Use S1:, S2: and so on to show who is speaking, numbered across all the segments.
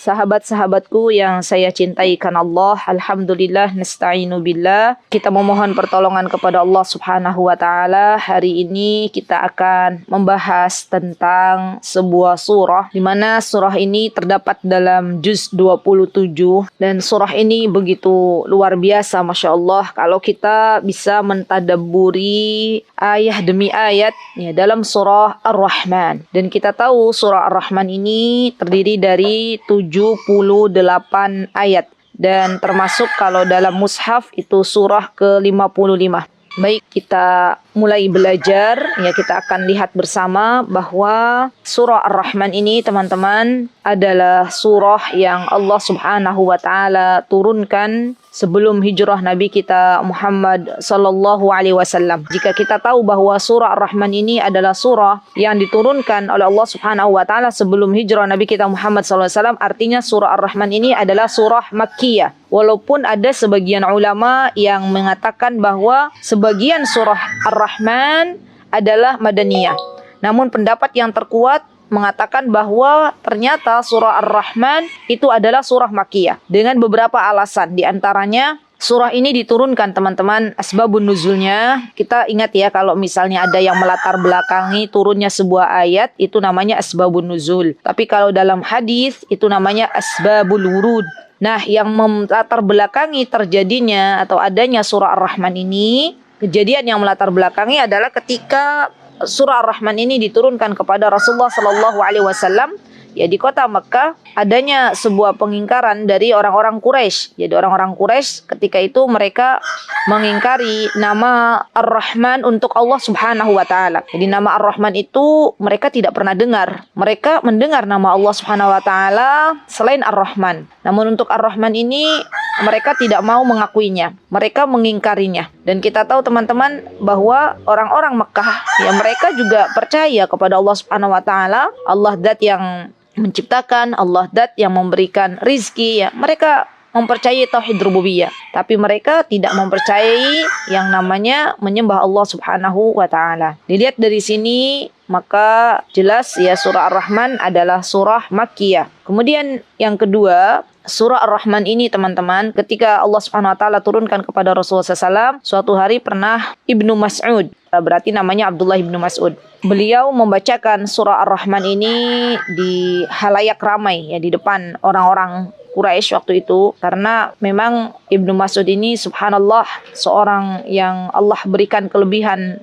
S1: Sahabat-sahabatku yang saya cintai karena Allah, alhamdulillah nasta'inu billah. Kita memohon pertolongan kepada Allah Subhanahu wa taala. Hari ini kita akan membahas tentang sebuah surah di mana surah ini terdapat dalam juz 27 dan surah ini begitu luar biasa, Masya Allah, kalau kita bisa mentadabburi ayat demi ayat ya dalam surah Ar-Rahman. Dan kita tahu surah Ar-Rahman ini terdiri dari 78 ayat dan termasuk kalau dalam mushaf itu surah ke-55. Baik, kita mulai belajar ya, kita akan lihat bersama bahwa surah Ar-Rahman ini teman-teman adalah surah yang Allah Subhanahu wa taala turunkan sebelum hijrah Nabi kita Muhammad sallallahu alaihi wasallam. Jika kita tahu bahwa surah Ar-Rahman ini adalah surah yang diturunkan oleh Allah Subhanahu wa taala sebelum hijrah Nabi kita Muhammad sallallahu alaihi wasallam, artinya surah Ar-Rahman ini adalah surah Makkiyah. Walaupun ada sebagian ulama yang mengatakan bahwa sebagian surah Ar-Rahman adalah Madaniyah. Namun pendapat yang terkuat mengatakan bahwa ternyata surah Ar-Rahman itu adalah surah Makkiyah dengan beberapa alasan. Di antaranya surah ini diturunkan teman-teman, asbabun nuzulnya. Kita ingat ya, kalau misalnya ada yang melatar belakangi turunnya sebuah ayat, itu namanya asbabun nuzul. Tapi kalau dalam hadis itu namanya asbabul wurud. Nah, yang melatar belakangi terjadinya atau adanya surah Ar-Rahman ini, kejadian yang melatar belakangi adalah ketika surah Ar-Rahman ini diturunkan kepada Rasulullah sallallahu alaihi wasallam ya di kota Mekah, adanya sebuah pengingkaran dari orang-orang Quraisy. Jadi orang-orang Quraisy ketika itu mereka mengingkari nama Ar-Rahman untuk Allah Subhanahu wa taala. Jadi nama Ar-Rahman itu mereka tidak pernah dengar. Mereka mendengar nama Allah Subhanahu wa taala selain Ar-Rahman. Namun untuk Ar-Rahman ini mereka tidak mau mengakuinya. Mereka mengingkarinya. Dan kita tahu teman-teman bahwa orang-orang Mekah ya mereka juga percaya kepada Allah Subhanahu wa taala, Allah zat yang menciptakan, Allah zat yang memberikan rizki ya. Mereka mempercayai tauhid rububiyah, tapi mereka tidak mempercayai yang namanya menyembah Allah Subhanahu wa taala. Dilihat dari sini maka jelas ya surah Ar-Rahman adalah surah Makkiyah. Kemudian yang kedua, surah Ar-Rahman ini teman-teman ketika Allah Subhanahu wa taala turunkan kepada Rasulullah SAW, suatu hari pernah Ibnu Mas'ud, berarti namanya Abdullah Ibnu Mas'ud. Beliau membacakan surah Ar-Rahman ini di halayak ramai ya, di depan orang-orang Quraisy waktu itu, karena memang Ibnu Mas'ud ini subhanallah seorang yang Allah berikan kelebihan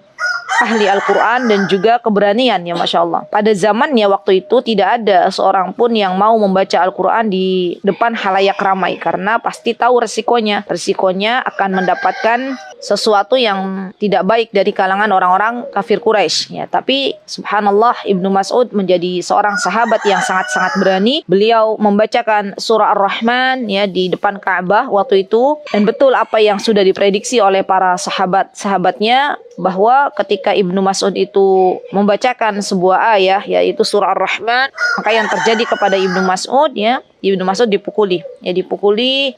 S1: ahli Al-Quran dan juga keberanian ya, Masya Allah. Pada zamannya waktu itu tidak ada seorang pun yang mau membaca Al-Quran di depan halayak ramai karena pasti tahu resikonya. Resikonya akan mendapatkan sesuatu yang tidak baik dari kalangan orang-orang kafir Quraisy ya. Tapi subhanallah Ibnu Mas'ud menjadi seorang sahabat yang sangat-sangat berani. Beliau membacakan surah Ar-Rahman ya di depan Ka'bah waktu itu, dan betul apa yang sudah diprediksi oleh para sahabat-sahabatnya bahwa ketika Ibnu Mas'ud itu membacakan sebuah ayat yaitu surah Ar-Rahman, maka yang terjadi kepada Ibnu Mas'ud ya, Ibnu Mas'ud dipukuli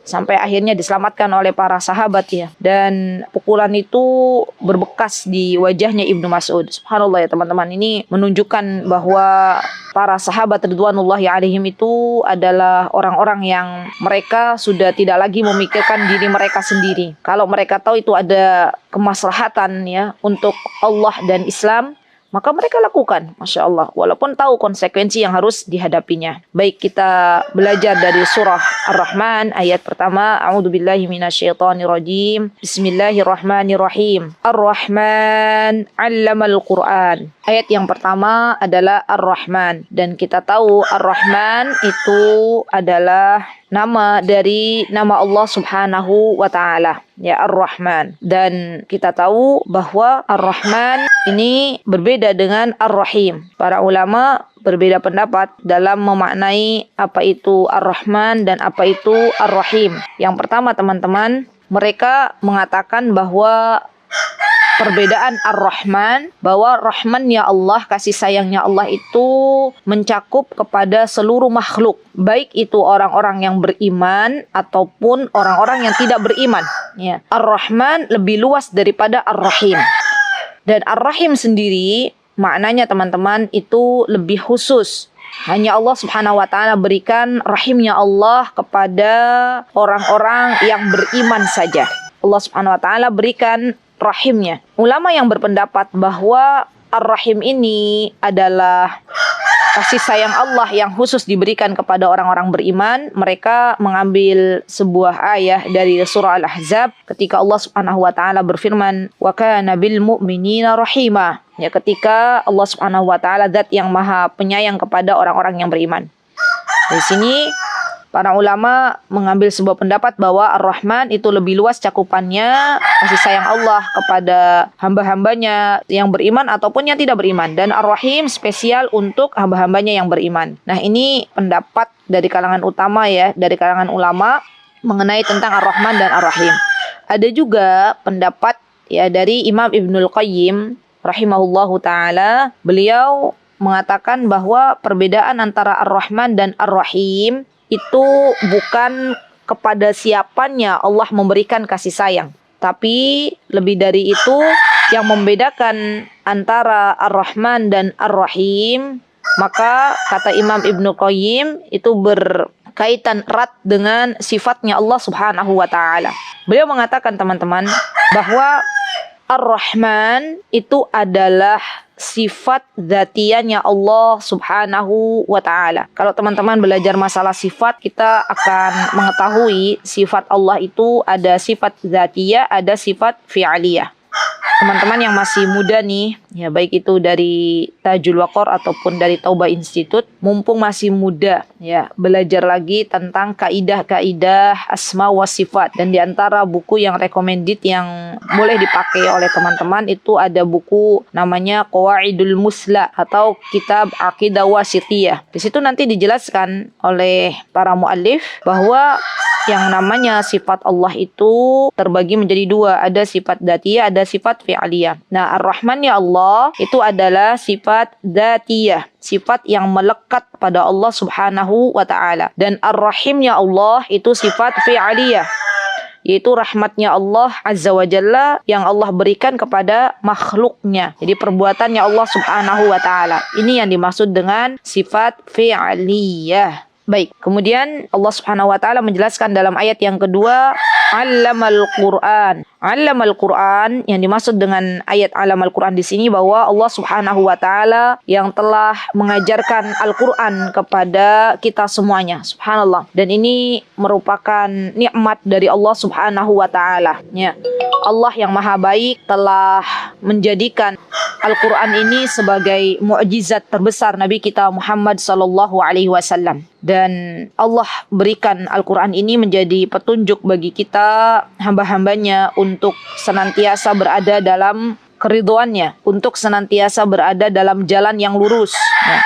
S1: sampai akhirnya diselamatkan oleh para sahabat ya. Dan pukulan itu berbekas di wajahnya Ibnu Mas'ud. Subhanallah ya teman-teman, ini menunjukkan bahwa para sahabat ridwanullahi alaihim itu adalah orang-orang yang mereka sudah tidak lagi memikirkan diri mereka sendiri. Kalau mereka tahu itu ada kemaslahatan ya untuk Allah dan Islam, maka mereka lakukan, Masya Allah, walaupun tahu konsekuensi yang harus dihadapinya. Baik, kita belajar dari surah Ar-Rahman ayat pertama. A'udzubillahi minasyaitonirrajim. Bismillahirrahmanirrahim. Ar-Rahman 'allamal Qur'an. Ayat yang pertama adalah Ar-Rahman, dan kita tahu Ar-Rahman itu adalah nama dari nama Allah Subhanahu wa taala ya, Ar-Rahman. Dan kita tahu bahwa Ar-Rahman ini berbeda dengan Ar-Rahim. Para ulama berbeda pendapat dalam memaknai apa itu Ar-Rahman dan apa itu Ar-Rahim. Yang pertama teman-teman, mereka mengatakan bahwa perbedaan Ar-Rahman, bahwa rahmannya Allah, kasih sayangnya Allah itu mencakup kepada seluruh makhluk, baik itu orang-orang yang beriman ataupun orang-orang yang tidak beriman ya. Ar-Rahman lebih luas daripada Ar-Rahim. Dan Ar-Rahim sendiri maknanya teman-teman itu lebih khusus. Hanya Allah Subhanahu wa taala berikan rahimnya Allah kepada orang-orang yang beriman saja. Allah Subhanahu wa taala berikan rahimnya. Ulama yang berpendapat bahwa Ar-Rahim ini adalah kasih sayang Allah yang khusus diberikan kepada orang-orang beriman, mereka mengambil sebuah ayat dari surah Al-Ahzab ketika Allah Subhanahu wa taala berfirman, "Wa kana bil mu'minina rahima." Ya, ketika Allah Subhanahu wa taala zat yang maha penyayang kepada orang-orang yang beriman. Di sini para ulama mengambil sebuah pendapat bahwa Ar-Rahman itu lebih luas cakupannya kasih sayang Allah kepada hamba-hambanya yang beriman ataupun yang tidak beriman. Dan Ar-Rahim spesial untuk hamba-hambanya yang beriman. Nah, ini pendapat dari kalangan utama ya, dari kalangan ulama mengenai tentang Ar-Rahman dan Ar-Rahim. Ada juga pendapat ya dari Imam Ibnul Qayyim rahimahullahu ta'ala. Beliau mengatakan bahwa perbedaan antara Ar-Rahman dan Ar-Rahim itu bukan kepada siapanya Allah memberikan kasih sayang. Tapi lebih dari itu, yang membedakan antara Ar-Rahman dan Ar-Rahim, maka kata Imam Ibnu Qayyim itu berkaitan erat dengan sifatnya Allah Subhanahu wa taala. Beliau mengatakan teman-teman bahwa Ar-Rahman itu adalah sifat dzatiyahnya Allah Subhanahu wa taala. Kalau teman-teman belajar masalah sifat, kita akan mengetahui sifat Allah itu ada sifat dzatiyah, ada sifat fi'aliyah. Teman-teman yang masih muda nih, ya baik itu dari Tajul Waqar ataupun dari Taubah Institute, mumpung masih muda, ya belajar lagi tentang kaidah-kaidah asma wa sifat. Dan di antara buku yang recommended yang boleh dipakai oleh teman-teman itu ada buku namanya Qawaidul Musla atau Kitab Aqidah Wasithiyah. Di situ nanti dijelaskan oleh para muallif bahwa yang namanya sifat Allah itu terbagi menjadi dua. Ada sifat dzatiyah, ada sifat fi'aliyah. Nah, Ar-Rahman ya Allah itu adalah sifat dzatiyah, sifat yang melekat pada Allah Subhanahu wa taala. Dan Ar-Rahim ya Allah itu sifat fi'aliyah, yaitu rahmatnya Allah Azza wa Jalla yang Allah berikan kepada makhluknya. Jadi perbuatannya Allah Subhanahu wa ta'ala. Ini yang dimaksud dengan sifat fi'aliyah. Baik, kemudian Allah Subhanahu wa taala menjelaskan dalam ayat yang kedua, Allamal Qur'an. Allamal Qur'an, yang dimaksud dengan ayat Allamal Qur'an di sini bahwa Allah Subhanahu wa taala yang telah mengajarkan Al-Qur'an kepada kita semuanya. Subhanallah. Dan ini merupakan nikmat dari Allah Subhanahu wa taala. Ya. Allah yang Maha Baik telah menjadikan Al-Qur'an ini sebagai mukjizat terbesar Nabi kita Muhammad sallallahu alaihi wasallam. Dan Allah berikan Al-Quran ini menjadi petunjuk bagi kita hamba-hambanya untuk senantiasa berada dalam keridhoannya, untuk senantiasa berada dalam jalan yang lurus. Nah,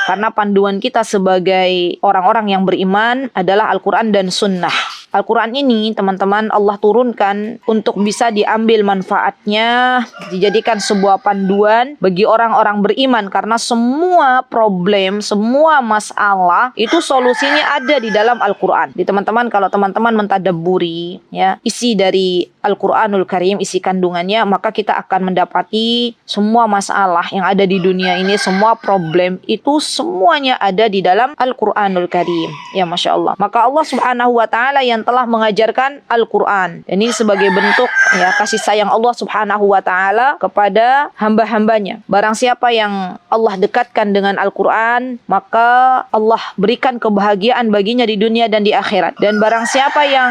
S1: karena panduan kita sebagai orang-orang yang beriman adalah Al-Quran dan Sunnah. Al-Quran ini teman-teman Allah turunkan untuk bisa diambil manfaatnya, dijadikan sebuah panduan bagi orang-orang beriman, karena semua problem, semua masalah itu solusinya ada di dalam Al-Quran. Di teman-teman, kalau teman-teman mentadabburi ya isi dari Al-Quranul Karim, isi kandungannya, maka kita akan mendapati semua masalah yang ada di dunia ini, semua problem itu semuanya ada di dalam Al-Quranul Karim. Ya Masya Allah. Maka Allah Subhanahu wa ta'ala yang telah mengajarkan Al-Quran. Dan ini sebagai bentuk ya kasih sayang Allah Subhanahu wa ta'ala kepada hamba-hambanya. Barang siapa yang Allah dekatkan dengan Al-Quran, maka Allah berikan kebahagiaan baginya di dunia dan di akhirat. Dan barang siapa yang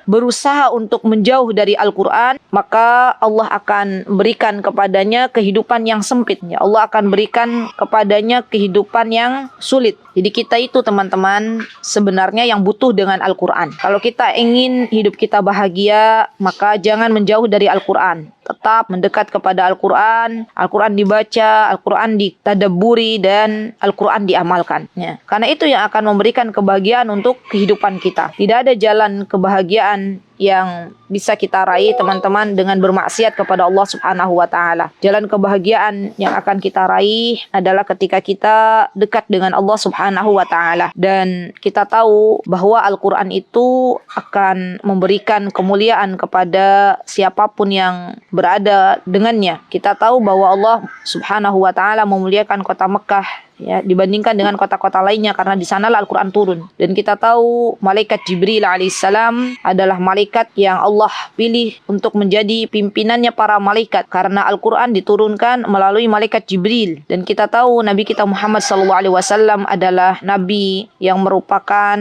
S1: berusaha untuk menjauh dari Al-Quran, maka Allah akan berikan kepadanya kehidupan yang sempit. Ya, Allah akan berikan kepadanya kehidupan yang sulit. Jadi kita itu teman-teman sebenarnya yang butuh dengan Al-Quran. Kalau kita ingin hidup kita bahagia, maka jangan menjauh dari Al-Quran. Tetap mendekat kepada Al-Quran. Al-Quran dibaca, Al-Quran ditadabburi, dan Al-Quran diamalkan. Ya. Karena itu yang akan memberikan kebahagiaan untuk kehidupan kita. Tidak ada jalan kebahagiaan yang bisa kita raih teman-teman dengan bermaksiat kepada Allah Subhanahu wa ta'ala. Jalan kebahagiaan yang akan kita raih adalah ketika kita dekat dengan Allah Subhanahu wa ta'ala. Dan kita tahu bahwa Al-Quran itu akan memberikan kemuliaan kepada siapapun yang berada dengannya. Kita tahu bahwa Allah Subhanahu wa ta'ala memuliakan kota Mekah ya dibandingkan dengan kota-kota lainnya karena di sanalah Al-Qur'an turun. Dan kita tahu malaikat Jibril alaihissalam adalah malaikat yang Allah pilih untuk menjadi pimpinannya para malaikat karena Al-Qur'an diturunkan melalui malaikat Jibril. Dan kita tahu Nabi kita Muhammad SAW adalah nabi yang merupakan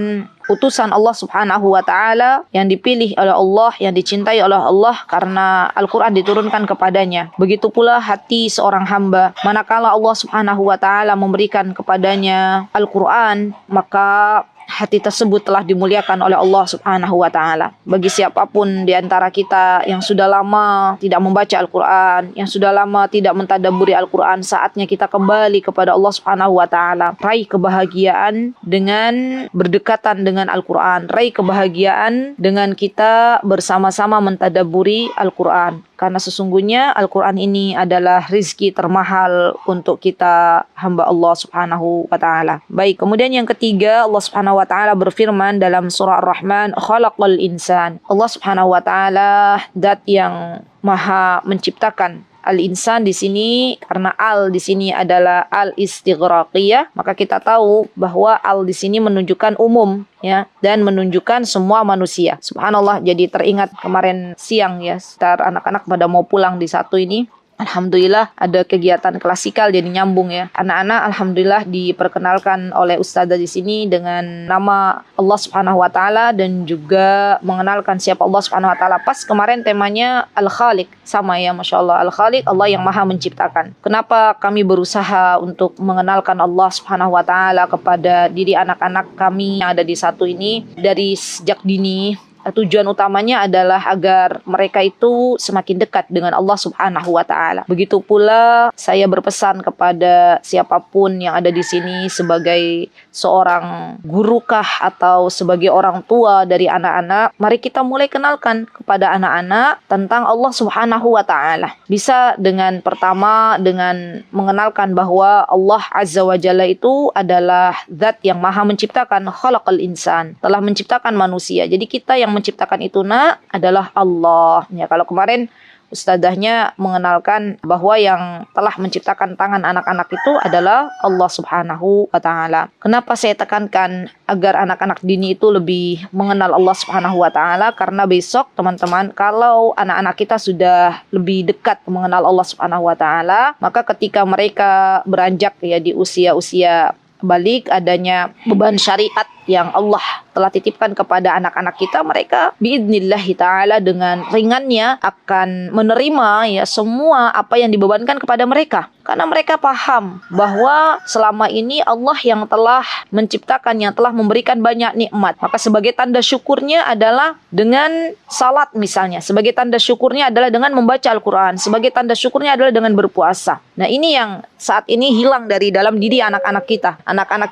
S1: utusan Allah Subhanahu wa taala yang dipilih oleh Allah, yang dicintai oleh Allah karena Al-Qur'an diturunkan kepadanya. Begitu pula hati seorang hamba, manakala Allah Subhanahu wa taala memberikan kepadanya Al-Qur'an, maka hati tersebut telah dimuliakan oleh Allah Subhanahu wa taala. Bagi siapapun di antara kita yang sudah lama tidak membaca Al-Qur'an, yang sudah lama tidak mentadabburi Al-Qur'an, saatnya kita kembali kepada Allah Subhanahu wa taala. Raih kebahagiaan dengan berdekatan dengan Al-Qur'an. Raih kebahagiaan dengan kita bersama-sama mentadabburi Al-Qur'an. Karena sesungguhnya Al-Quran ini adalah rizki termahal untuk kita hamba Allah Subhanahu wa ta'ala. Baik, kemudian yang ketiga, Allah Subhanahu wa ta'ala berfirman dalam surah Ar-Rahman, khalaqal insan. Allah Subhanahu wa ta'ala zat yang maha menciptakan. Al-insan di sini karena al di sini adalah al-istighraqiyah, maka kita tahu bahwa al di sini menunjukkan umum ya dan menunjukkan semua manusia. Subhanallah, jadi teringat kemarin siang ya, sekitar anak-anak pada mau pulang di satu ini. Alhamdulillah ada kegiatan klasikal jadi nyambung ya. Anak-anak alhamdulillah diperkenalkan oleh ustazah di sini dengan nama Allah Subhanahu wa taala dan juga mengenalkan siapa Allah Subhanahu wa taala. Pas kemarin temanya Al-Khaliq, sama ya, Masya Allah. Al-Khaliq, Allah yang maha menciptakan. Kenapa kami berusaha untuk mengenalkan Allah Subhanahu wa taala kepada diri anak-anak kami yang ada di satu ini dari sejak dini? Tujuan utamanya adalah agar mereka itu semakin dekat dengan Allah Subhanahu wa taala. Begitu pula saya berpesan kepada siapapun yang ada di sini sebagai seorang gurukah atau sebagai orang tua dari anak-anak, mari kita mulai kenalkan kepada anak-anak tentang Allah Subhanahu wa taala. Bisa dengan pertama dengan mengenalkan bahwa Allah Azza wa Jalla itu adalah zat yang maha menciptakan, khalaqal insan, telah menciptakan manusia. Jadi kita yang menciptakan itu adalah Allah. Ya, kalau kemarin ustadzahnya mengenalkan bahwa yang telah menciptakan tangan anak-anak itu adalah Allah Subhanahu wa taala. Kenapa saya tekankan agar anak-anak dini itu lebih mengenal Allah Subhanahu wa taala? Karena besok teman-teman, kalau anak-anak kita sudah lebih dekat mengenal Allah Subhanahu wa taala, maka ketika mereka beranjak ya di usia-usia balik, adanya beban syariat yang Allah telah titipkan kepada anak-anak kita, mereka biidnillahi ta'ala dengan ringannya akan menerima ya semua apa yang dibebankan kepada mereka. Karena mereka paham bahwa selama ini Allah yang telah menciptakan, yang telah memberikan banyak nikmat. Maka sebagai tanda syukurnya adalah dengan salat misalnya. Sebagai tanda syukurnya adalah dengan membaca Al-Quran. Sebagai tanda syukurnya adalah dengan berpuasa. Nah, ini yang saat ini hilang dari dalam diri anak-anak kita. Anak-anak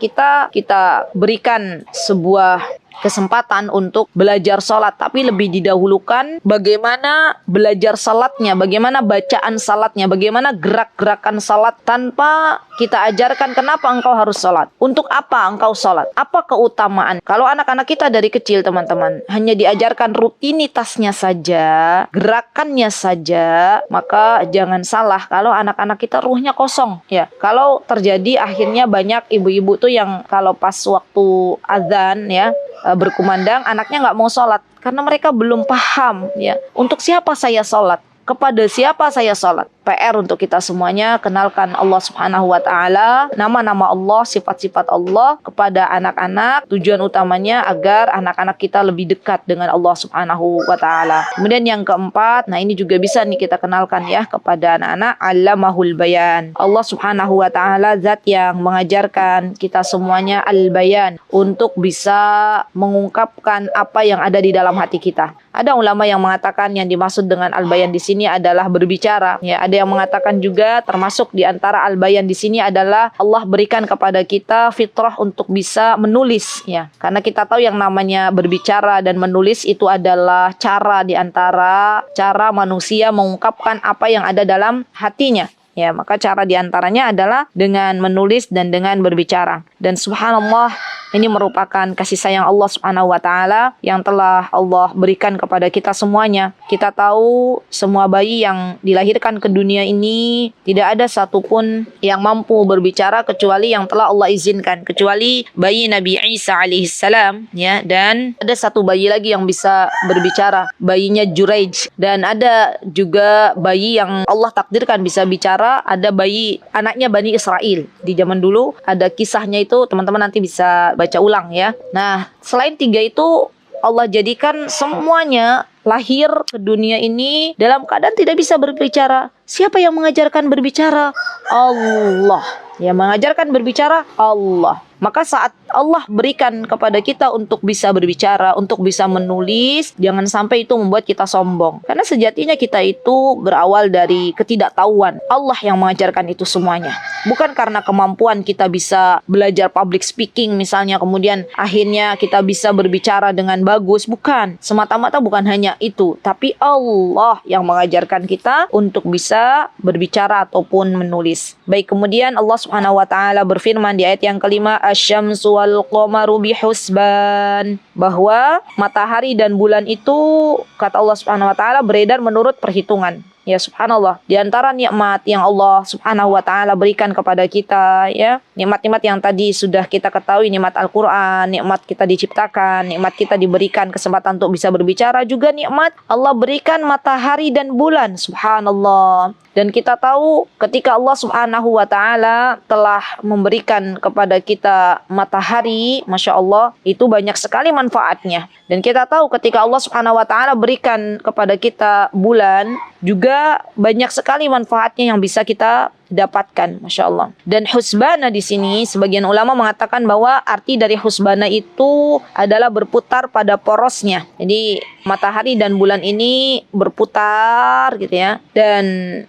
S1: kita berikan sebuah kesempatan untuk belajar salat, tapi lebih didahulukan bagaimana belajar salatnya, bagaimana bacaan salatnya, bagaimana gerak-gerakan salat tanpa kita ajarkan kenapa engkau harus salat, untuk apa engkau salat, apa keutamaan. Kalau anak-anak kita dari kecil teman-teman hanya diajarkan rutinitasnya saja, gerakannya saja, maka jangan salah kalau anak-anak kita ruhnya kosong ya. Kalau terjadi akhirnya banyak ibu-ibu tuh yang kalau pas waktu azan ya berkumandang, anaknya nggak mau sholat karena mereka belum paham ya untuk siapa saya sholat, kepada siapa saya sholat. PR untuk kita semuanya, kenalkan Allah Subhanahu wa ta'ala, nama-nama Allah, sifat-sifat Allah kepada anak-anak. Tujuan utamanya agar anak-anak kita lebih dekat dengan Allah Subhanahu wa ta'ala. Kemudian yang keempat, nah ini juga bisa nih kita kenalkan ya kepada anak-anak, Allamahul Bayan. Allah Subhanahu wa ta'ala zat yang mengajarkan kita semuanya al-bayan, untuk bisa mengungkapkan apa yang ada di dalam hati kita. Ada ulama yang mengatakan yang dimaksud dengan al-bayan di sini adalah berbicara. Ya, ada yang mengatakan juga termasuk di antara al-bayan di sini adalah Allah berikan kepada kita fitrah untuk bisa menulis. Ya, karena kita tahu yang namanya berbicara dan menulis itu adalah cara di antara cara manusia mengungkapkan apa yang ada dalam hatinya. Ya, maka cara di antaranya adalah dengan menulis dan dengan berbicara. Dan subhanallah, Ini merupakan kasih sayang Allah Subhanahu wa taala yang telah Allah berikan kepada kita semuanya. Kita tahu semua bayi yang dilahirkan ke dunia ini tidak ada satupun yang mampu berbicara kecuali yang telah Allah izinkan, kecuali bayi Nabi Isa alaihissalam, ya. Dan ada satu bayi lagi yang bisa berbicara, bayinya Juraij. Dan ada juga bayi yang Allah takdirkan bisa bicara, ada bayi anaknya Bani Israel. Di zaman dulu ada kisahnya itu, teman-teman nanti bisa baca ulang ya. Nah, selain tiga itu Allah jadikan semuanya lahir ke dunia ini dalam keadaan tidak bisa berbicara. Siapa yang mengajarkan berbicara? Allah. Yang mengajarkan berbicara Allah. Maka saat Allah berikan kepada kita untuk bisa berbicara, untuk bisa menulis, jangan sampai itu membuat kita sombong. Karena sejatinya kita itu berawal dari ketidaktahuan. Allah yang mengajarkan itu semuanya. Bukan karena kemampuan kita bisa belajar public speaking misalnya, kemudian akhirnya kita bisa berbicara dengan bagus. Bukan. Semata-mata bukan hanya itu. Tapi Allah yang mengajarkan kita untuk bisa berbicara ataupun menulis. Baik, kemudian Allah Subhanahu wa taala berfirman di ayat yang kelima, Asy-syamsu wal qamaru bihusban, bahwa matahari dan bulan itu kata Allah Subhanahu wa taala beredar menurut perhitungan. Ya, subhanallah, di antara nikmat yang Allah Subhanahu wa taala berikan kepada kita, ya, nikmat-nikmat yang tadi sudah kita ketahui, nikmat Al-Qur'an, nikmat kita diciptakan, nikmat kita diberikan kesempatan untuk bisa berbicara, juga nikmat Allah berikan matahari dan bulan. Subhanallah. Dan kita tahu ketika Allah Subhanahu wa taala telah memberikan kepada kita matahari, Masya Allah, itu banyak sekali manfaatnya. Dan kita tahu ketika Allah Subhanahu wa taala berikan kepada kita bulan, juga banyak sekali manfaatnya yang bisa kita dapatkan, Masya Allah. Dan husbana di sini sebagian ulama mengatakan bahwa arti dari husbana itu adalah berputar pada porosnya. Jadi matahari dan bulan ini berputar gitu ya. Dan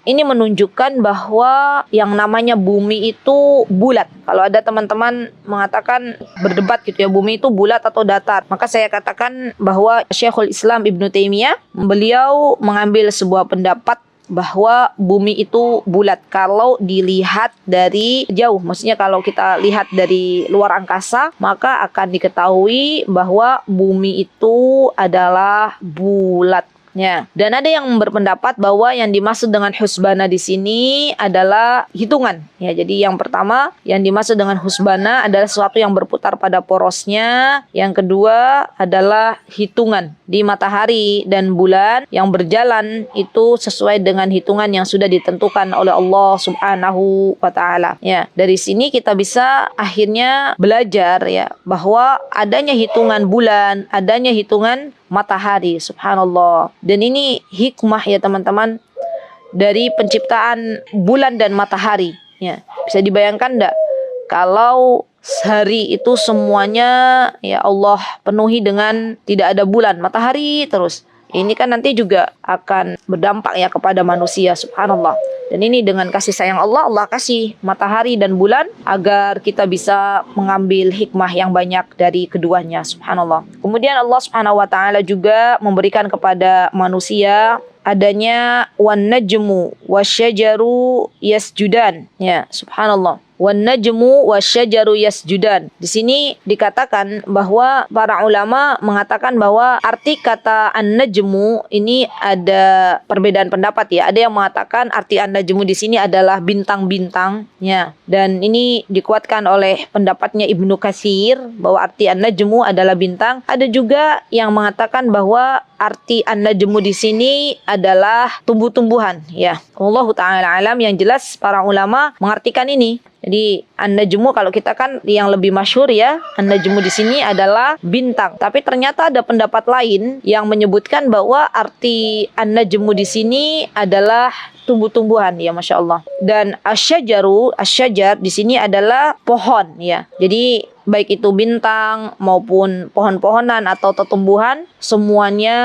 S1: ini menunjukkan bahwa yang namanya bumi itu bulat. Kalau ada teman-teman mengatakan berdebat gitu ya, bumi itu bulat atau datar, maka saya katakan bahwa Syekhul Islam Ibnu Taimiyah, beliau mengambil sebuah pendapat bahwa bumi itu bulat kalau dilihat dari jauh. Maksudnya kalau kita lihat dari luar angkasa, maka akan diketahui bahwa bumi itu adalah bulat. Ya. Dan ada yang berpendapat bahwa yang dimaksud dengan husbana di sini adalah hitungan. Ya, jadi yang pertama yang dimaksud dengan husbana adalah sesuatu yang berputar pada porosnya. Yang kedua adalah hitungan di matahari dan bulan yang berjalan itu sesuai dengan hitungan yang sudah ditentukan oleh Allah Subhanahu wa taala. Ya, dari sini kita bisa akhirnya belajar ya bahwa adanya hitungan bulan, adanya hitungan matahari, subhanallah. Dan ini hikmah ya teman-teman dari penciptaan bulan dan matahari. Ya, bisa dibayangkan enggak kalau sehari itu semuanya ya Allah penuhi dengan tidak ada bulan, matahari terus. Ini kan nanti juga akan berdampak ya kepada manusia, subhanallah. Dan ini dengan kasih sayang Allah, Allah kasih matahari dan bulan agar kita bisa mengambil hikmah yang banyak dari keduanya, subhanallah. Kemudian Allah Subhanahu wa taala juga memberikan kepada manusia adanya wan najmu wasyajaru yasjudan, ya, subhanallah. Wan najmu wasyajaru yasjudan. Di sini dikatakan bahwa para ulama mengatakan bahwa arti kata an-najmu ini ada perbedaan pendapat ya. Ada yang mengatakan arti an-najmu di sini adalah bintang-bintang ya. Dan ini dikuatkan oleh pendapatnya Ibnu Katsir bahwa arti an-najmu adalah bintang. Ada juga yang mengatakan bahwa arti an-najmu di sini adalah tumbuh-tumbuhan ya. Wallahu taala alam, yang jelas para ulama mengartikan ini. Jadi an-najmu kalau kita kan yang lebih masyhur ya, an-najmu di sini adalah bintang. Tapi ternyata ada pendapat lain yang menyebutkan bahwa arti an-najmu di sini adalah tumbuh-tumbuhan ya, Masya Allah. Dan asyajar di sini adalah pohon ya. Jadi baik itu bintang maupun pohon-pohonan atau tumbuhan, semuanya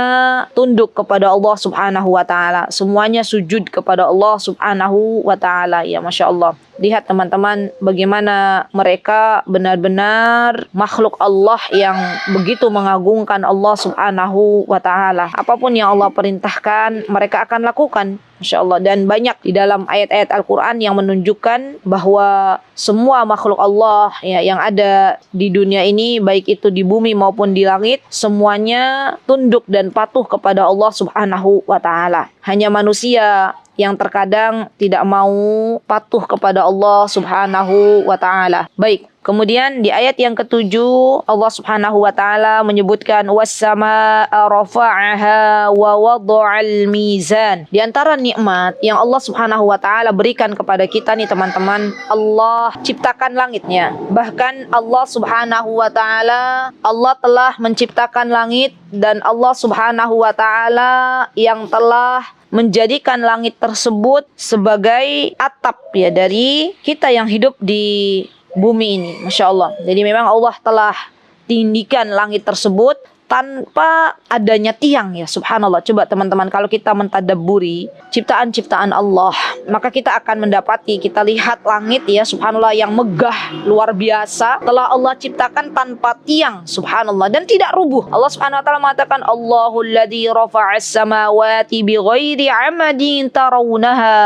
S1: tunduk kepada Allah Subhanahu wa taala. Semuanya sujud kepada Allah Subhanahu wa taala ya, Masya Allah. Lihat teman-teman bagaimana mereka benar-benar makhluk Allah yang begitu mengagungkan Allah Subhanahu wa taala. Apapun yang Allah perintahkan mereka akan lakukan. Masya Allah. Dan banyak di dalam ayat-ayat Al-Quran yang menunjukkan bahwa semua makhluk Allah ya, yang ada di dunia ini, baik itu di bumi maupun di langit, semuanya tunduk dan patuh kepada Allah Subhanahu wa Ta'ala. Hanya manusia yang terkadang tidak mau patuh kepada Allah Subhanahu wa Ta'ala. Baik. Kemudian di ayat yang ketujuh Allah Subhanahu wa Ta'ala menyebutkan was-samaa'a rafa'aha wa wada'al mizan. Di antara nikmat yang Allah Subhanahu wa Ta'ala berikan kepada kita nih teman-teman, Allah ciptakan langitnya. Bahkan Allah Subhanahu wa Ta'ala, Allah telah menciptakan langit, dan Allah Subhanahu wa Ta'ala yang telah menjadikan langit tersebut sebagai atap ya dari kita yang hidup di bumi ini. Masya Allah. Jadi memang Allah telah tinggikan langit tersebut tanpa adanya tiang ya. Subhanallah. Coba teman-teman, kalau kita mentadabburi ciptaan-ciptaan Allah, maka kita akan mendapati, kita lihat langit ya, subhanallah, yang megah luar biasa telah Allah ciptakan tanpa tiang, subhanallah, dan tidak rubuh. Allah Subhanahu wa Ta'ala mengatakan Allahul ladzi rafa'as samawati bighairi 'amadin tarawunaha.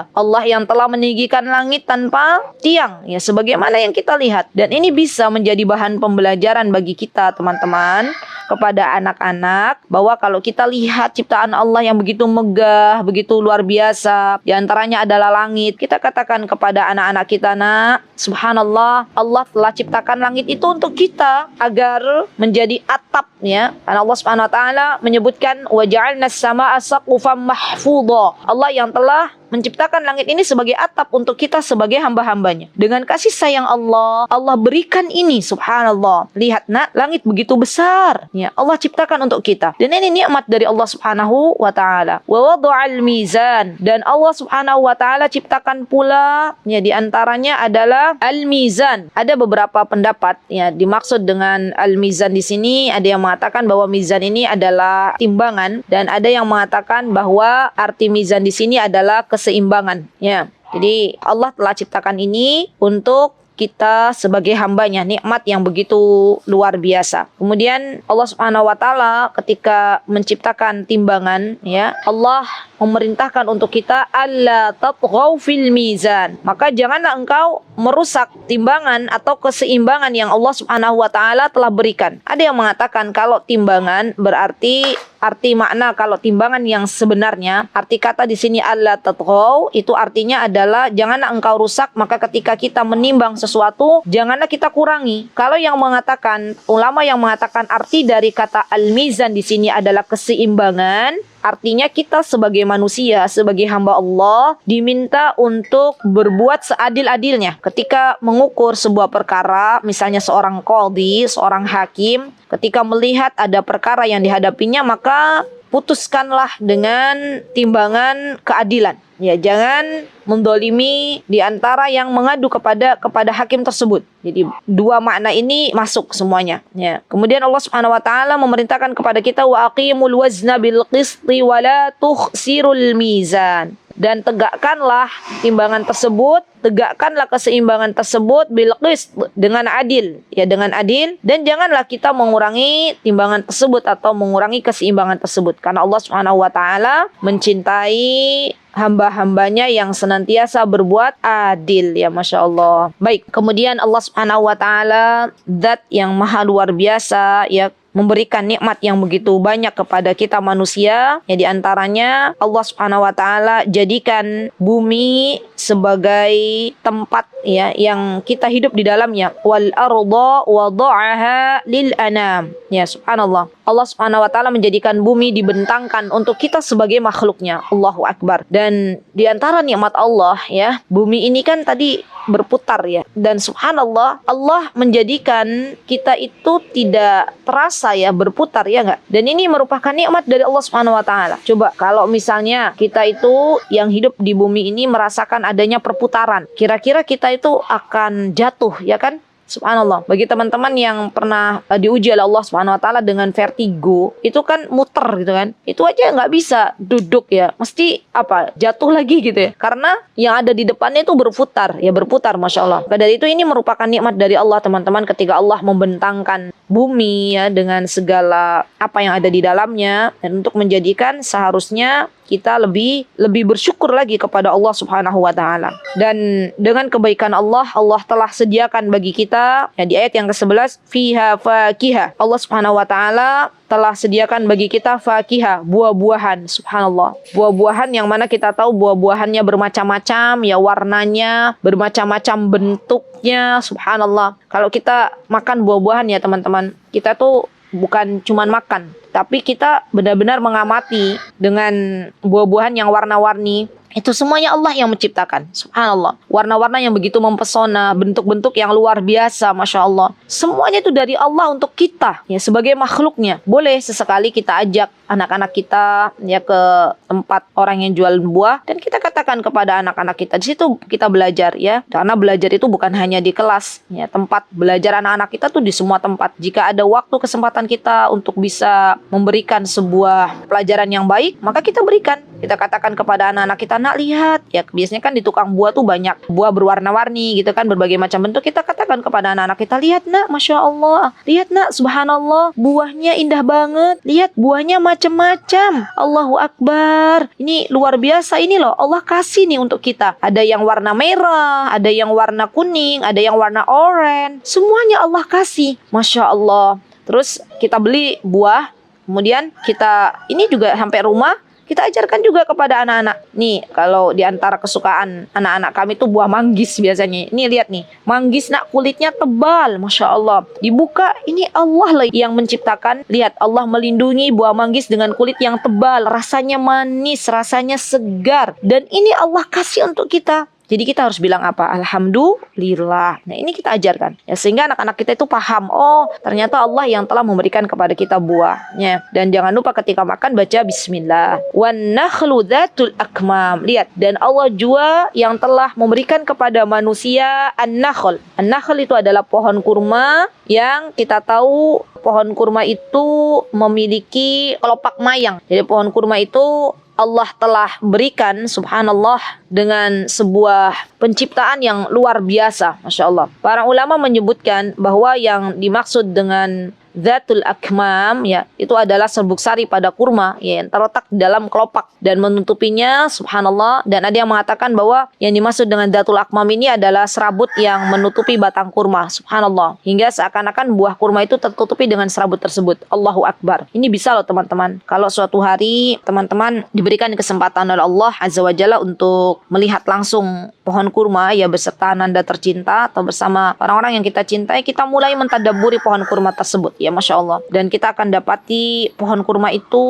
S1: Allah yang telah meninggikan langit tanpa tiang ya, sebagaimana yang kita lihat. Dan ini bisa menjadi bahan pembelajaran bagi kita teman-teman, kepada anak-anak, bahwa kalau kita lihat ciptaan Allah yang begitu megah, begitu luar biasa, di antaranya adalah langit, kita katakan kepada anak-anak kita, nak, subhanallah, Allah telah ciptakan langit itu untuk kita agar menjadi atapnya. Karena Allah Subhanahu wa Ta'ala menyebutkan wa ja'alnas samaa'a saqfan mahfudha. Allah yang telah menciptakan langit ini sebagai atap untuk kita sebagai hamba-hambanya. Dengan kasih sayang Allah, Allah berikan ini, subhanallah. Lihat nak, langit begitu besar ya, Allah ciptakan untuk kita. Dan ini nikmat dari Allah Subhanahu wa Ta'ala. Wa wada'al mizan. Dan Allah Subhanahu wa Ta'ala ciptakan pula ya, di antaranya adalah al-mizan. Ada beberapa pendapat ya, dimaksud dengan al-mizan di sini, ada yang mengatakan bahwa mizan ini adalah timbangan, dan ada yang mengatakan bahwa arti mizan di sini adalah keseimbangan ya. Jadi Allah telah ciptakan ini untuk kita sebagai hambanya, nikmat yang begitu luar biasa. Kemudian Allah Subhanahu wa Ta'ala ketika menciptakan timbangan ya, Allah memerintahkan untuk kita alla tatghaw fil mizan. Maka janganlah engkau merusak timbangan atau keseimbangan yang Allah Subhanahu wa Ta'ala telah berikan. Ada yang mengatakan kalau timbangan berarti arti makna, kalau timbangan yang sebenarnya, arti kata di sini alla tatghaw itu artinya adalah janganlah engkau rusak, maka ketika kita menimbang sesuatu janganlah kita kurangi. Kalau yang mengatakan, ulama yang mengatakan arti dari kata al-mizan di sini adalah keseimbangan, artinya kita sebagai manusia, sebagai hamba Allah diminta untuk berbuat seadil-adilnya. Ketika mengukur sebuah perkara, misalnya seorang qadhi, seorang hakim, ketika melihat ada perkara yang dihadapinya, maka putuskanlah dengan timbangan keadilan. Ya, jangan mendolimi di antara yang mengadu kepada hakim tersebut. Jadi dua makna ini masuk semuanya. Ya. Kemudian Allah Subhanahu wa Ta'ala memerintahkan kepada kita wa aqimul wazna bil qisti wa la tukhsirul mizan. Dan tegakkanlah timbangan tersebut, tegakkanlah keseimbangan tersebut bil qist, dengan adil, ya, dengan adil, dan janganlah kita mengurangi timbangan tersebut atau mengurangi keseimbangan tersebut, karena Allah Subhanahu wa Ta'ala mencintai hamba-hambanya yang senantiasa berbuat adil ya, Masya Allah. Baik, kemudian Allah Subhanahu wa Ta'ala zat yang maha luar biasa ya, memberikan nikmat yang begitu banyak kepada kita manusia ya, di antaranya Allah Subhanahu wa Ta'ala jadikan bumi sebagai tempat ya yang kita hidup di dalamnya. Wal arda wada'aha lil anam ya, subhanallah. Allah Subhanahu wa Ta'ala menjadikan bumi dibentangkan untuk kita sebagai makhluknya. Allahu Akbar. Dan di antara nikmat Allah ya, bumi ini kan tadi berputar ya, dan subhanallah Allah menjadikan kita itu tidak terasa ya berputar ya enggak. Dan ini merupakan nikmat dari Allah Subhanahu wa Ta'ala. Coba kalau misalnya kita itu yang hidup di bumi ini merasakan adanya perputaran, kira-kira kita itu akan jatuh ya kan? Subhanallah. Bagi teman-teman yang pernah diuji oleh Allah Subhanahu wa Ta'ala dengan vertigo, itu kan muter gitu kan, itu aja nggak bisa duduk ya, mesti jatuh lagi gitu ya, karena yang ada di depannya itu berputar ya, berputar, Masya Allah. Maka dari itu ini merupakan nikmat dari Allah teman-teman, ketika Allah membentangkan bumi ya, dengan segala apa yang ada di dalamnya, dan untuk menjadikan seharusnya kita lebih bersyukur lagi kepada Allah Subhanahu wa taala. Dan dengan kebaikan Allah telah sediakan bagi kita ya, di ayat yang ke-11 fiha fakiha. Allah Subhanahu wa taala telah sediakan bagi kita fakiha, buah-buahan. Subhanallah. Buah-buahan yang mana kita tahu buah-buahannya bermacam-macam ya, warnanya, bermacam-macam bentuknya. Subhanallah. Kalau kita makan buah-buahan ya teman-teman, kita tuh bukan cuman makan, tapi kita benar-benar mengamati dengan buah-buahan yang warna-warni. Itu semuanya Allah yang menciptakan. Subhanallah. Warna-warna yang begitu mempesona, bentuk-bentuk yang luar biasa, Masya Allah. Semuanya itu dari Allah untuk kita ya, sebagai makhluknya. Boleh sesekali kita ajak anak-anak kita ya ke tempat orang yang jual buah, dan kita katakan kepada anak-anak kita, di situ kita belajar ya. Karena belajar itu bukan hanya di kelas ya, tempat belajar anak-anak kita tuh di semua tempat. Jika ada waktu kesempatan kita untuk bisa memberikan sebuah pelajaran yang baik, maka kita berikan. Kita katakan kepada anak-anak kita, nak lihat ya, biasanya kan di tukang buah tuh banyak buah berwarna-warni gitu kan, berbagai macam bentuk. Kita katakan kepada anak-anak kita, lihat nak, Masya Allah, lihat nak, Subhanallah, buahnya indah banget, lihat buahnya macam-macam, Allahu Akbar, ini luar biasa, ini loh Allah kasih nih untuk kita. Ada yang warna merah, ada yang warna kuning, ada yang warna oranye, semuanya Allah kasih, Masya Allah. Terus kita beli buah, kemudian kita ini juga sampai rumah kita ajarkan juga kepada anak-anak. Nih, kalau di antara kesukaan anak-anak kami tuh buah manggis biasanya. Nih lihat nih, manggis nak, kulitnya tebal, Masya Allah. Dibuka, ini Allah lah yang menciptakan. Lihat, Allah melindungi buah manggis dengan kulit yang tebal, rasanya manis, rasanya segar. Dan ini Allah kasih untuk kita. Jadi kita harus bilang apa? Alhamdulillah. Nah, ini kita ajarkan ya, sehingga anak-anak kita itu paham, oh ternyata Allah yang telah memberikan kepada kita buahnya. Dan jangan lupa ketika makan baca bismillah. Wan nakhlu dzatul akmam. Lihat, dan Allah juga yang telah memberikan kepada manusia an-nakhl. An-nakhl itu adalah pohon kurma yang kita tahu pohon kurma itu memiliki kelopak mayang. Jadi pohon kurma itu Allah telah berikan, subhanallah, dengan sebuah penciptaan yang luar biasa, Masya Allah. Para ulama menyebutkan bahwa yang dimaksud dengan Dzatul Akmam ya, itu adalah serbuk sari pada kurma ya, yang terletak di dalam kelopak dan menutupinya, subhanallah. Dan ada yang mengatakan bahwa yang dimaksud dengan Dzatul Akmam ini adalah serabut yang menutupi batang kurma, subhanallah, hingga seakan-akan buah kurma itu tertutupi dengan serabut tersebut. Allahu Akbar. Ini bisa loh teman-teman, kalau suatu hari teman-teman diberikan kesempatan oleh Allah Azza wa Jalla untuk melihat langsung pohon kurma ya, beserta Anda tercinta atau bersama orang-orang yang kita cintai, kita mulai mentadabburi pohon kurma tersebut ya, Masya Allah. Dan kita akan dapati pohon kurma itu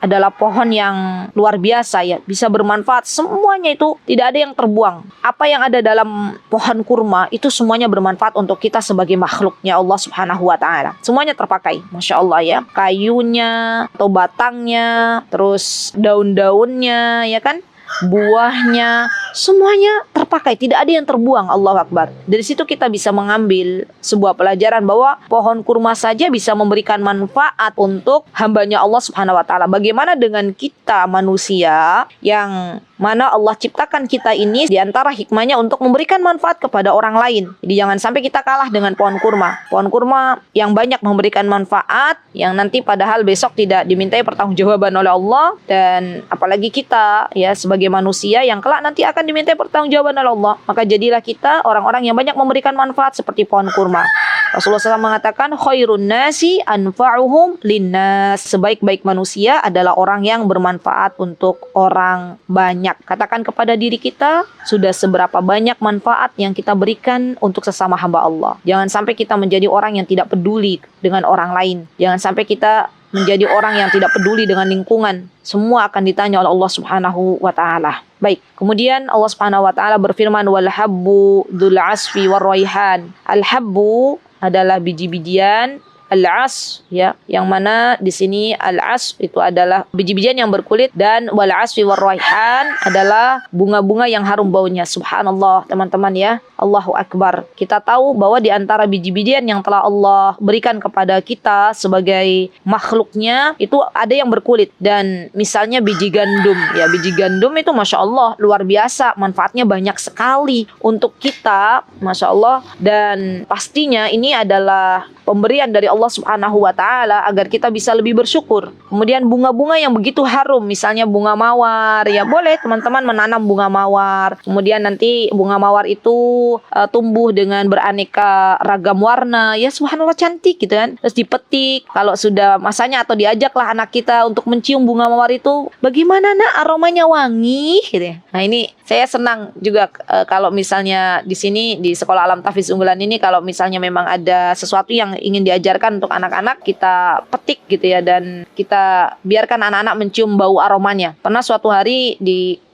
S1: adalah pohon yang luar biasa ya, bisa bermanfaat. Semuanya itu tidak ada yang terbuang. Apa yang ada dalam pohon kurma itu semuanya bermanfaat untuk kita sebagai makhluknya Allah Subhanahu wa taala. Semuanya terpakai, Masya Allah ya. Kayunya atau batangnya, terus daun-daunnya ya kan, buahnya, semuanya terpakai, tidak ada yang terbuang. Allahu Akbar. Dari situ kita bisa mengambil sebuah pelajaran bahwa pohon kurma saja bisa memberikan manfaat untuk hambanya Allah Subhanahu wa taala. Bagaimana dengan kita manusia yang mana Allah ciptakan kita ini di antara hikmahnya untuk memberikan manfaat kepada orang lain. Jadi jangan sampai kita kalah dengan pohon kurma. Pohon kurma yang banyak memberikan manfaat, yang nanti padahal besok tidak dimintai pertanggungjawaban oleh Allah. Dan apalagi kita ya sebagai manusia yang kelak nanti akan dimintai pertanggungjawaban oleh Allah. Maka jadilah kita orang-orang yang banyak memberikan manfaat seperti pohon kurma. Rasulullah SAW mengatakan, khairun nasi anfa'uhum linnas. Sebaik-baik manusia adalah orang yang bermanfaat untuk orang banyak. Katakan kepada diri kita, sudah seberapa banyak manfaat yang kita berikan untuk sesama hamba Allah. Jangan sampai kita menjadi orang yang tidak peduli dengan orang lain. Jangan sampai kita menjadi orang yang tidak peduli dengan lingkungan. Semua akan ditanya oleh Allah Subhanahu wa taala. Baik, kemudian Allah Subhanahu wa taala berfirman, wal habbu dzul asfi war raihan. Al habbu adalah biji-bijian, al-as ya, yang mana di sini al-as itu adalah biji-bijian yang berkulit, dan wal asfi war raihan adalah bunga-bunga yang harum baunya. Subhanallah teman-teman ya. Allahu Akbar. Kita tahu bahwa di antara biji-bijian yang telah Allah berikan kepada kita sebagai makhluknya itu ada yang berkulit. Dan misalnya biji gandum. Ya, biji gandum itu Masya Allah luar biasa. Manfaatnya banyak sekali untuk kita. Masya Allah. Dan pastinya ini adalah pemberian dari Allah Subhanahu wa Ta'ala agar kita bisa lebih bersyukur. Kemudian bunga-bunga yang begitu harum, misalnya bunga mawar, ya boleh teman-teman menanam bunga mawar. Kemudian nanti bunga mawar itu tumbuh dengan beraneka ragam warna, ya subhanallah cantik gitu kan. Terus dipetik, kalau sudah masanya atau diajaklah anak kita untuk mencium bunga mawar itu, bagaimana nak aromanya wangi gitu ya. Nah ini saya senang juga kalau misalnya di sini di Sekolah Alam Tahfiz Unggulan ini kalau misalnya memang ada sesuatu yang ingin diajarkan untuk anak-anak, kita petik gitu ya, dan kita biarkan anak-anak mencium bau aromanya. Pernah suatu hari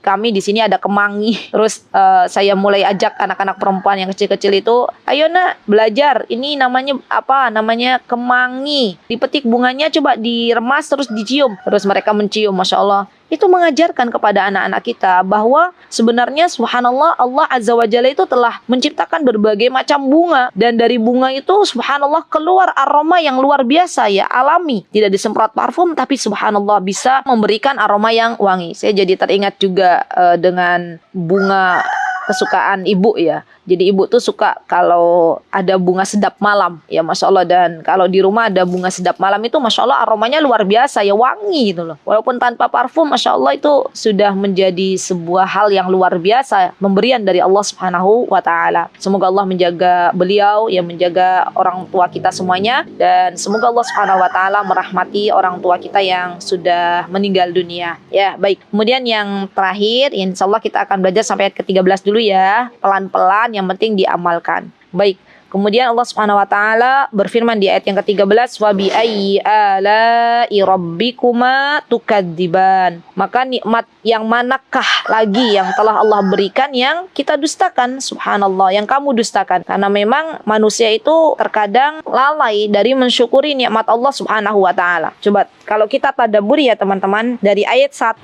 S1: kami di sini ada kemangi. Terus saya mulai ajak anak-anak perempuan yang kecil-kecil itu, ayo nak belajar. Ini namanya apa? Namanya kemangi. Dipetik bunganya, coba diremas terus dicium. Terus mereka mencium, Masya Allah. Itu mengajarkan kepada anak-anak kita bahwa sebenarnya subhanallah Allah Azza wa Jalla itu telah menciptakan berbagai macam bunga, dan dari bunga itu subhanallah keluar aroma yang luar biasa ya, alami, tidak disemprot parfum tapi subhanallah bisa memberikan aroma yang wangi. Saya jadi teringat juga dengan bunga kesukaan ibu ya. Jadi ibu tuh suka kalau ada bunga sedap malam ya Masya Allah. Dan kalau di rumah ada bunga sedap malam itu Masya Allah aromanya luar biasa ya, wangi gitu loh. Walaupun tanpa parfum Masya Allah itu sudah menjadi sebuah hal yang luar biasa, pemberian dari Allah Subhanahu wa Ta'ala. Semoga Allah menjaga beliau, ya menjaga orang tua kita semuanya. Dan semoga Allah Subhanahu wa Ta'ala merahmati orang tua kita yang sudah meninggal dunia. Ya baik, kemudian yang terakhir insya Allah kita akan belajar sampai ayat ke-13 dulu ya, pelan-pelan, yang penting diamalkan. Baik, kemudian Allah Subhanahu wa Ta'ala berfirman di ayat yang ke-13, wa bi ayyi ala'i rabbikuma tukadziban. Maka nikmat yang manakah lagi yang telah Allah berikan yang kita dustakan? Subhanallah, yang kamu dustakan. Karena memang manusia itu terkadang lalai dari mensyukuri nikmat Allah Subhanahu wa Ta'ala. Coba kalau kita tadabburi ya teman-teman, dari ayat 1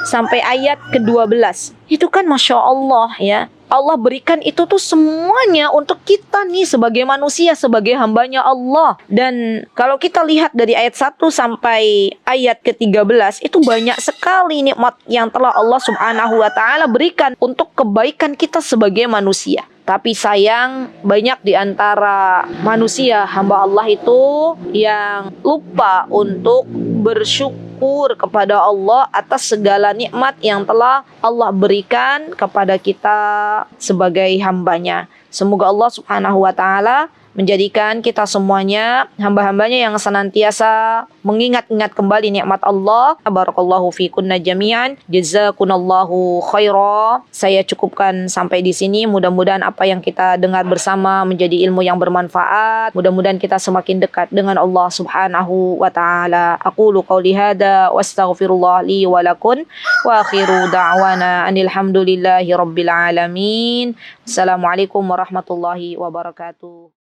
S1: sampai ayat ke-12, itu kan Masya Allah ya, Allah berikan itu tuh semuanya untuk kita nih sebagai manusia, sebagai hambanya Allah. Dan kalau kita lihat dari ayat 1 sampai ayat ke-13, itu banyak sekali nikmat yang telah Allah Subhanahu wa Ta'ala berikan untuk kebaikan kita sebagai manusia. Tapi sayang, banyak di antara manusia hamba Allah itu yang lupa untuk bersyukur kepada Allah atas segala nikmat yang telah Allah berikan kepada kita sebagai hambanya. Semoga Allah Subhanahu wa Ta'ala menjadikan kita semuanya hamba-hambanya yang senantiasa mengingat-ingat kembali nikmat Allah. Barakallahu fikunna jami'an, jazakunallahu khaira. Saya cukupkan sampai di sini. Mudah-mudahan apa yang kita dengar bersama menjadi ilmu yang bermanfaat. Mudah-mudahan kita semakin dekat dengan Allah Subhanahu wa Ta'ala. Aqulu qawli hada wa astaghfirullah li wa lakum wa akhiru da'wana anil hamdulillahi rabbil alamin. Assalamualaikum warahmatullahi wabarakatuh.